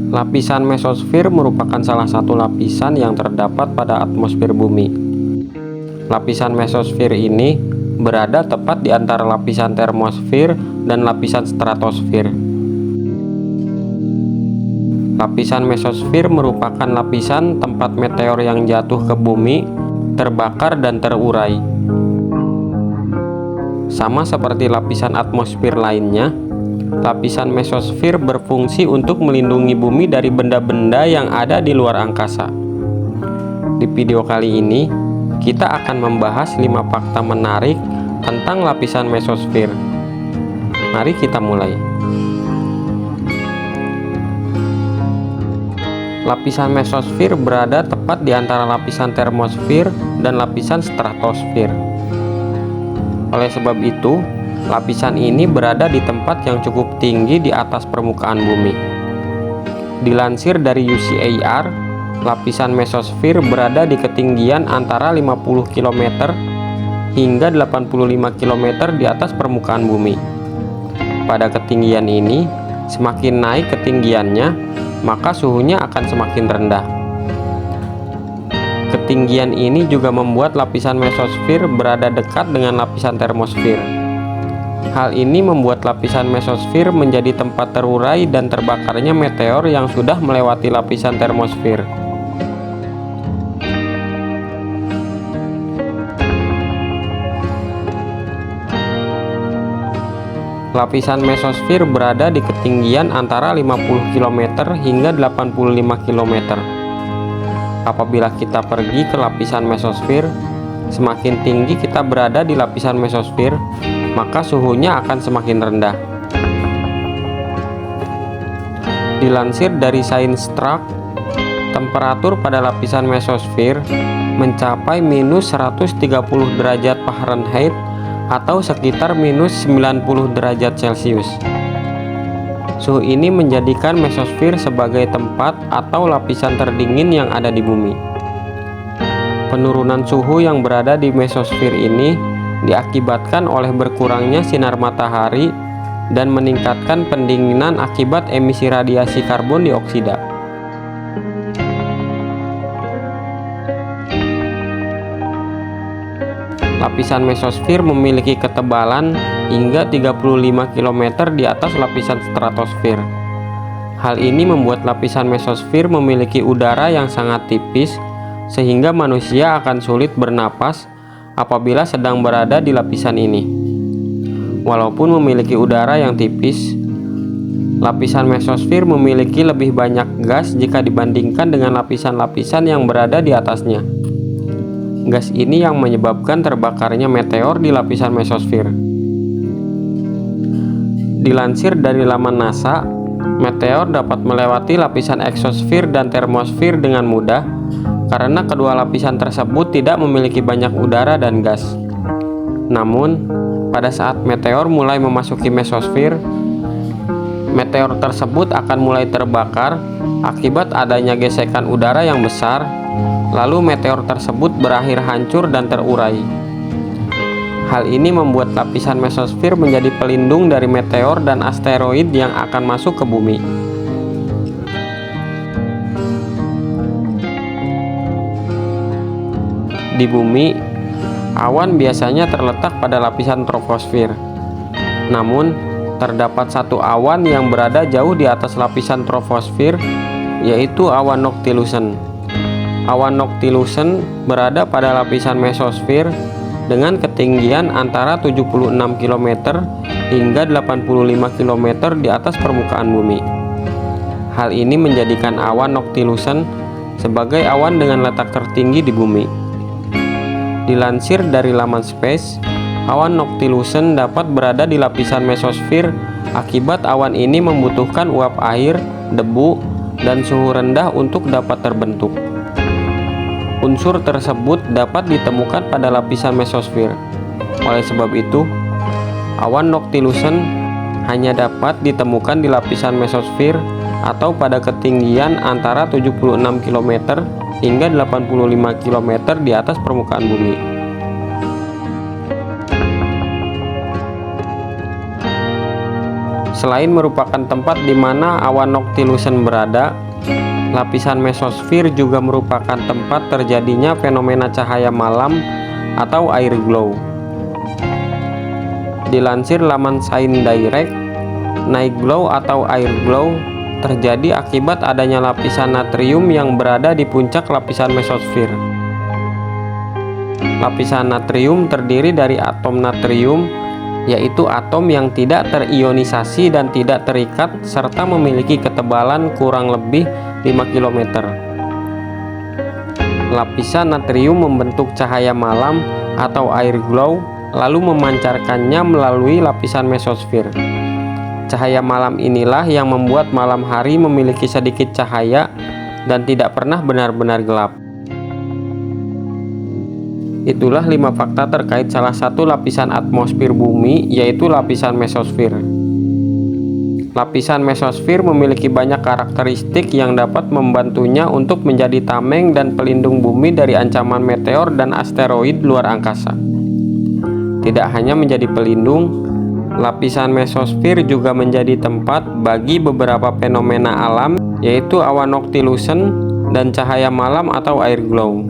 Lapisan mesosfer merupakan salah satu lapisan yang terdapat pada atmosfer bumi. Lapisan mesosfer ini berada tepat di antara lapisan termosfer dan lapisan stratosfer. Lapisan mesosfer merupakan lapisan tempat meteor yang jatuh ke bumi terbakar dan terurai. Sama seperti lapisan atmosfer lainnya, lapisan mesosfer berfungsi untuk melindungi bumi dari benda-benda yang ada di luar angkasa. Di video kali ini, kita akan membahas 5 fakta menarik tentang lapisan mesosfer. Mari kita mulai. Lapisan mesosfer berada tepat di antara lapisan termosfer dan lapisan stratosfer. Oleh sebab itu, lapisan ini berada di tempat yang cukup tinggi di atas permukaan bumi. Dilansir dari UCAR, lapisan mesosfer berada di ketinggian antara 50 km hingga 85 km di atas permukaan bumi. Pada ketinggian ini, semakin naik ketinggiannya, maka suhunya akan semakin rendah. Ketinggian ini juga membuat lapisan mesosfer berada dekat dengan lapisan termosfer. Hal ini membuat lapisan mesosfer menjadi tempat terurai dan terbakarnya meteor yang sudah melewati lapisan termosfer. Lapisan mesosfer berada di ketinggian antara 50 km hingga 85 km. Apabila kita pergi ke lapisan mesosfer, semakin tinggi kita berada di lapisan mesosfer, maka suhunya akan semakin rendah. Dilansir dari Science-Truck, temperatur pada lapisan mesosfer mencapai minus 130 derajat Fahrenheit atau sekitar minus 90 derajat Celcius. Suhu ini menjadikan mesosfer sebagai tempat atau lapisan terdingin yang ada di bumi. Penurunan suhu yang berada di mesosfer ini diakibatkan oleh berkurangnya sinar matahari dan meningkatkan pendinginan akibat emisi radiasi karbon dioksida. Lapisan mesosfer memiliki ketebalan hingga 35 km di atas lapisan stratosfer. Hal ini membuat lapisan mesosfer memiliki udara yang sangat tipis, sehingga manusia akan sulit bernapas apabila sedang berada di lapisan ini. Walaupun memiliki udara yang tipis, lapisan mesosfer memiliki lebih banyak gas jika dibandingkan dengan lapisan-lapisan yang berada di atasnya. Gas ini yang menyebabkan terbakarnya meteor di lapisan mesosfer. Dilansir dari laman NASA, meteor dapat melewati lapisan eksosfer dan termosfer dengan mudah karena kedua lapisan tersebut tidak memiliki banyak udara dan gas. Namun, pada saat meteor mulai memasuki mesosfer, meteor tersebut akan mulai terbakar akibat adanya gesekan udara yang besar, lalu meteor tersebut berakhir hancur dan terurai. Hal ini membuat lapisan mesosfer menjadi pelindung dari meteor dan asteroid yang akan masuk ke bumi. Di bumi, awan biasanya terletak pada lapisan troposfer. Namun, terdapat satu awan yang berada jauh di atas lapisan troposfer, yaitu awan noctilucent. Awan noctilucent berada pada lapisan mesosfer dengan ketinggian antara 76 km hingga 85 km di atas permukaan bumi. Hal ini menjadikan awan noctilucent sebagai awan dengan letak tertinggi di bumi. Dilansir dari laman Space, awan noctilucent dapat berada di lapisan mesosfer akibat awan ini membutuhkan uap air, debu, dan suhu rendah untuk dapat terbentuk. Unsur tersebut dapat ditemukan pada lapisan mesosfer. Oleh sebab itu, awan noctilucent hanya dapat ditemukan di lapisan mesosfer atau pada ketinggian antara 76 km hingga 85 km di atas permukaan bumi. Selain merupakan tempat di mana awan noctilucent berada, lapisan mesosfer juga merupakan tempat terjadinya fenomena cahaya malam atau air glow. Dilansir laman Science Direct, night glow atau air glow terjadi akibat adanya lapisan natrium yang berada di puncak lapisan mesosfer. Lapisan natrium terdiri dari atom natrium, yaitu atom yang tidak terionisasi dan tidak terikat serta memiliki ketebalan kurang lebih 5 km. Lapisan natrium membentuk cahaya malam atau air glow lalu memancarkannya melalui lapisan mesosfer. Cahaya malam inilah yang membuat malam hari memiliki sedikit cahaya dan tidak pernah benar-benar gelap. Itulah 5 fakta terkait salah satu lapisan atmosfer bumi, yaitu lapisan mesosfer. Lapisan mesosfer memiliki banyak karakteristik yang dapat membantunya untuk menjadi tameng dan pelindung bumi dari ancaman meteor dan asteroid luar angkasa. Tidak hanya menjadi pelindung, lapisan mesosfer juga menjadi tempat bagi beberapa fenomena alam, yaitu awan noctilucent dan cahaya malam atau air glow.